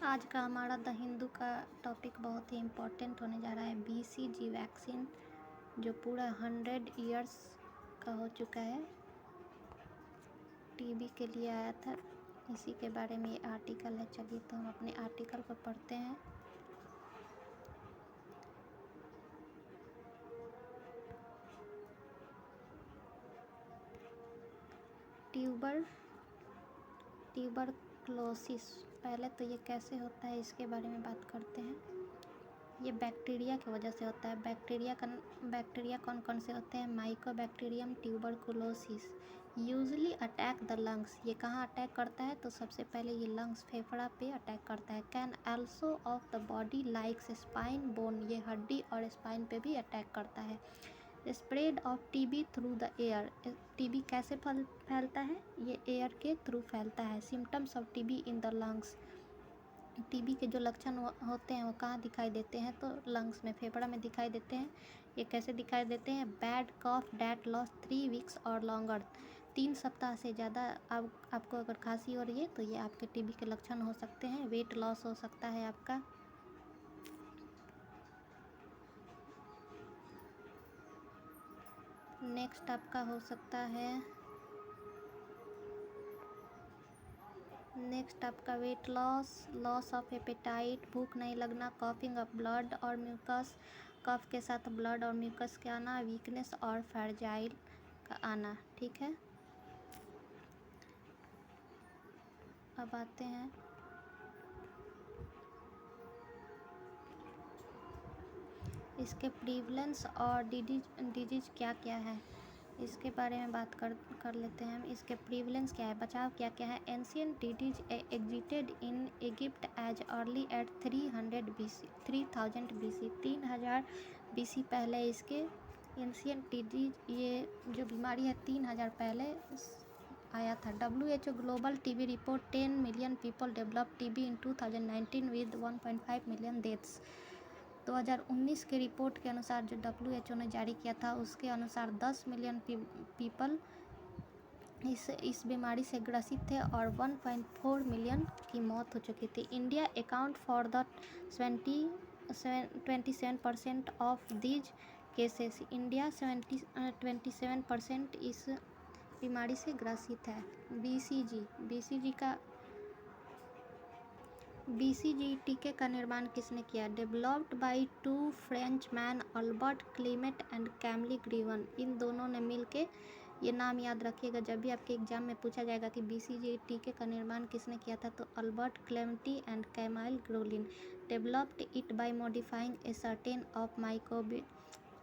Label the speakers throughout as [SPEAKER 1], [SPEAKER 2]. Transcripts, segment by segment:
[SPEAKER 1] आज का हमारा द हिंदू का टॉपिक बहुत ही इम्पोर्टेंट होने जा रहा है। BCG वैक्सीन जो पूरा 100 इयर्स का हो चुका है, टीबी के लिए आया था। इसी के बारे में ये आर्टिकल है। चलिए तो हम अपने आर्टिकल को पढ़ते हैं। ट्यूबरक्लोसिस, पहले तो ये कैसे होता है इसके बारे में बात करते हैं। ये बैक्टीरिया की वजह से होता है। बैक्टीरिया कौन कौन से होते हैं? Mycobacterium tuberculosis usually attack the lungs. ये कहाँ अटैक करता है? तो सबसे पहले ये लंग्स, फेफड़ा पे अटैक करता है। Can also of the body likes spine bone, ये हड्डी और स्पाइन पे भी अटैक करता है। Spread of TB through the air, TB कैसे फैलता है? ये एयर के थ्रू फैलता है। Symptoms of TB in the lungs, TB के जो लक्षण होते हैं वो कहाँ दिखाई देते हैं? तो लंग्स में, फेफड़ा में दिखाई देते हैं। ये कैसे दिखाई देते हैं? Bad cough that lasts 3 weeks or longer, 3 सप्ताह से ज़्यादा आपको अगर खांसी हो रही है तो ये आपके टीबी के लक्षण हो सकते हैं। वेट लॉस हो सकता है आपका। नेक्स्ट आपका हो सकता है, नेक्स्ट आपका weight loss, loss of appetite, भूख नहीं लगना, कॉफिंग ऑफ ब्लड और म्यूकस, कफ के साथ ब्लड और म्यूकस के आना, वीकनेस और फ्रैजाइल का आना। ठीक है, अब आते हैं इसके प्रीवलेंस और डिजीज क्या क्या है, इसके बारे में बात कर लेते हैं हम। इसके प्रीवलेंस क्या है, बचाव क्या क्या है। Ancient disease existed in Egypt as early as 3000 BC, 3000 BC पहले इसके एंशियंट डिजीज, ये जो बीमारी है 3000 पहले आया था। WHO global TB report 10 million people develop TB in 2019 with 1.5 million deaths. 2019 के रिपोर्ट के अनुसार जो WHO ने जारी किया था, उसके अनुसार 10 मिलियन पीपल इस बीमारी से ग्रसित थे और 1.4 मिलियन की मौत हो चुकी थी। India account for the 27% of these cases, India 27% इस बीमारी से ग्रसित है। BCG टीके का निर्माण किसने किया? Developed by 2 French man, Albert Calmette and Camille Guerin. इन दोनों ने मिलके, ये नाम याद रखिएगा जब भी आपके एग्जाम में पूछा जाएगा कि BCG टीके का निर्माण किसने किया था, तो Albert Calmette and Camille Guerin. Developed it by modifying a certain of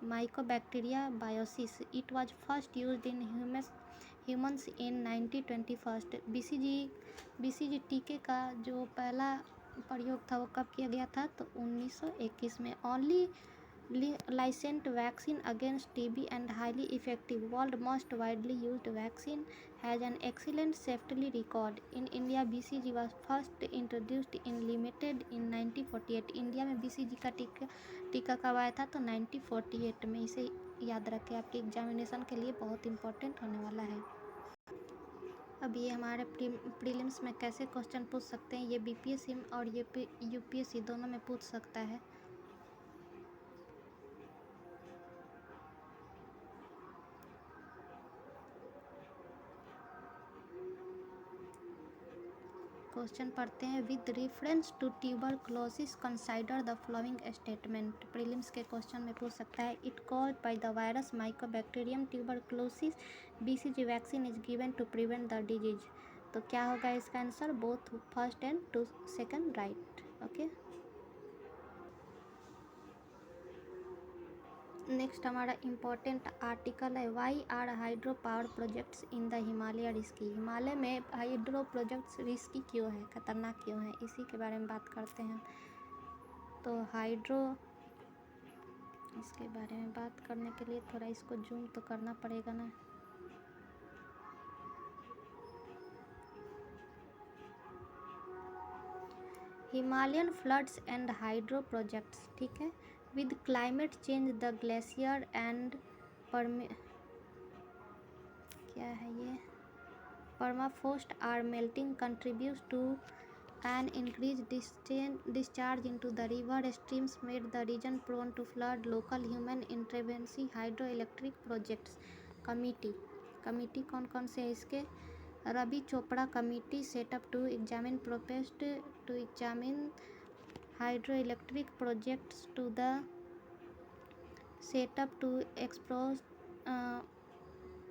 [SPEAKER 1] mycobacteria bovis. It was first used in humans in 1921। BCG टीके का जो पहला प्रयोग था वो कब किया गया था? तो 1921 में। Only licensed vaccine against TB and highly effective, world most widely used vaccine, has an excellent safety record. In India, BCG was first introduced in limited in 1948. India में BCG का टीका कब आया था? तो 1948 में। इसे याद रखें, आपके एग्जामिनेशन के लिए बहुत इंपॉर्टेंट होने वाला है। अब ये हमारे प्रीलिम्स में कैसे क्वेश्चन पूछ सकते हैं, ये BPSC और UPSC दोनों में पूछ सकता है। क्वेश्चन पढ़ते हैं। With reference to tuberculosis consider the following statement, prelims के क्वेश्चन में पूछ सकता है। It cause by the virus mycobacterium tuberculosis, BCG vaccine is given to prevent the disease. तो क्या होगा इसका आंसर? Both first and two second right. Okay, next हमारा इम्पोर्टेंट आर्टिकल है, why are hydro power projects in the Himalaya risky. Himalaya में hydro projects risky क्यों है, खतरनाक क्यों है, इसी के बारे में बात करते हैं। तो हाइड्रो, इसके बारे में बात करने के लिए थोड़ा इसको जूम तो करना पड़ेगा ना। Himalayan floods and hydro projects, ठीक है। With climate change the glacier and क्या है ये, permafrost are melting contribute to An increased discharge into the river streams made the region prone to flood. Local human intervention hydroelectric projects committee कौन कौन से है इसके? Ravi Chopra committee setup to examine proposed to examine hydroelectric projects to the setup to explore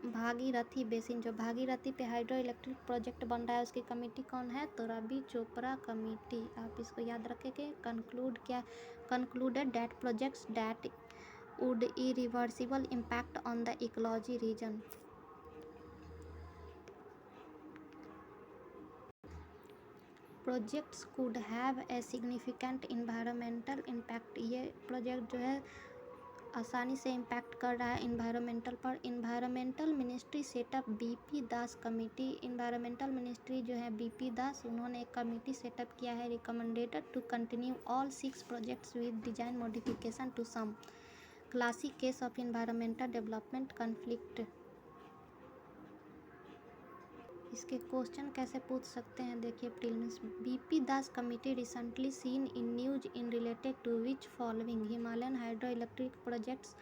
[SPEAKER 1] Bhagirathi basin, जो भागीरथी पे hydro electric project बन रहा है उसकी कमेटी कौन है? तो रवि चोपड़ा कमेटी। आप इसको याद रखेंगे। Concluded that projects that would irreversible impact on the ecology region. Projects could have a significant environmental impact. ये प्रोजेक्ट जो है आसानी से इम्पैक्ट कर रहा है इन्वायरमेंटल पर। इन्वायरमेंटल मिनिस्ट्री सेटअप बीपी दास कमेटी। इन्वायरमेंटल मिनिस्ट्री जो है बीपी दास, उन्होंने एक कमेटी सेटअप किया है। Recommended to continue all 6 projects with design modification to some classic case of environmental development conflict. इसके क्वेश्चन कैसे पूछ सकते हैं? देखिए prelims. BP Das committee recently seen in news in related to which following? Himalayan hydroelectric projects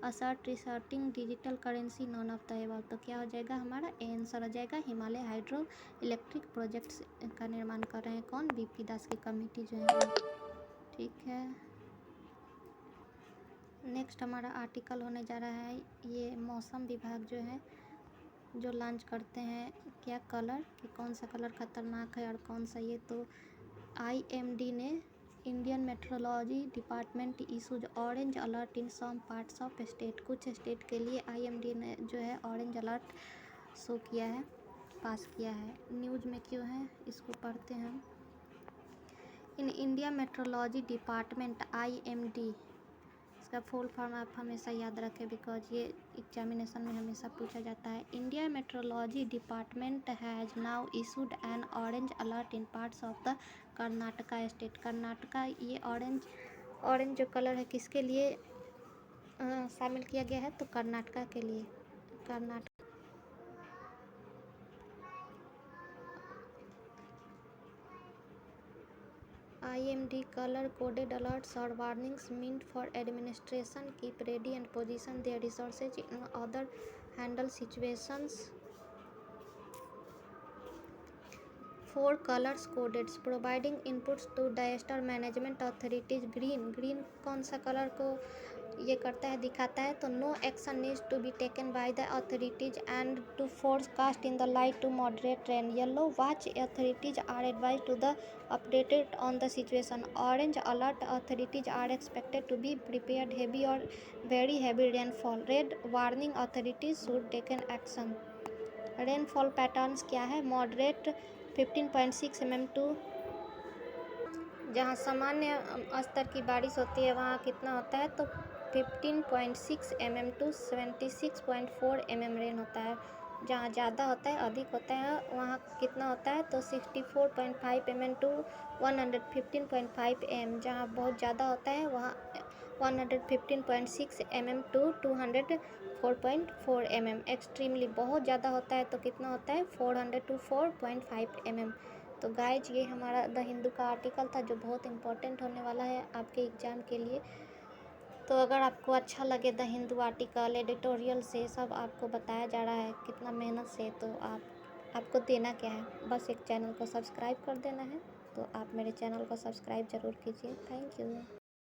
[SPEAKER 1] assert resorting digital currency none of the above. तो क्या हो जाएगा हमारा? आंसर हो जाएगा हिमालय हाइड्रो इलेक्ट्रिक प्रोजेक्ट्स का निर्माण कर रहे हैं कौन? बीपी दास की कमेटी जो है। ठीक है, नेक्स्ट हमारा आर्टिकल होने जा रहा है। ये मौसम विभाग जो है जो लॉन्च करते हैं क्या कलर, कि कौन सा कलर ख़तरनाक है और कौन सा ये। तो आईएमडी ने Indian meteorology department issues orange alert in some parts of state. कुछ स्टेट के लिए आईएमडी ने जो है ऑरेंज अलर्ट शो किया है, पास किया है। न्यूज़ में क्यों है इसको पढ़ते हैं हम। In India metrology department IMD, इसका फुल फॉर्म आप हमेशा याद रखें बिकॉज ये एग्जामिनेशन में हमेशा पूछा जाता है। India metrology department has now issued N orange alert in parts of the Karnataka state. Karnataka, ये ऑरेंज जो कलर है किसके लिए शामिल किया गया है? तो कर्नाटका के लिए। Karnataka IMD color coded alerts or warnings meant for administration keep ready and position their resources in other handle situations. 4 colors coded providing inputs to disaster management authorities. Green कौन सा कलर को ये करता है, दिखाता है? तो no action needs to be taken by the authorities and to forecast in the light to moderate rain. Yellow watch authorities are advise to the updated on the situation. Orange alert authorities are expected to be prepared heavy और very heavy rainfall. Red warning authorities should taken action. Rainfall patterns क्या है? Moderate 15.6 mm to, जहाँ सामान्य स्तर की बारिश होती है वहाँ कितना होता है? तो 15.6 mm टू 76.4 mm रेन होता है। जहाँ ज़्यादा होता है, अधिक होता है, वहाँ कितना होता है? तो 64.5 mm टू 115.5 mm। जहाँ बहुत ज़्यादा होता है वहाँ 115.6 mm टू 204.4 mm। एक्सट्रीमली बहुत ज़्यादा होता है तो कितना होता है? 400 टू 4.5 mm। तो गाइज ये हमारा द हिंदू का आर्टिकल था जो बहुत इंपॉर्टेंट होने वाला है आपके एग्ज़ाम के लिए। तो अगर आपको अच्छा लगे द हिंदू आर्टिकल एडिटोरियल से सब आपको बताया जा रहा है कितना मेहनत से, तो आपको देना क्या है? बस एक चैनल को सब्सक्राइब कर देना है। तो आप मेरे चैनल को सब्सक्राइब ज़रूर कीजिए। Thank you.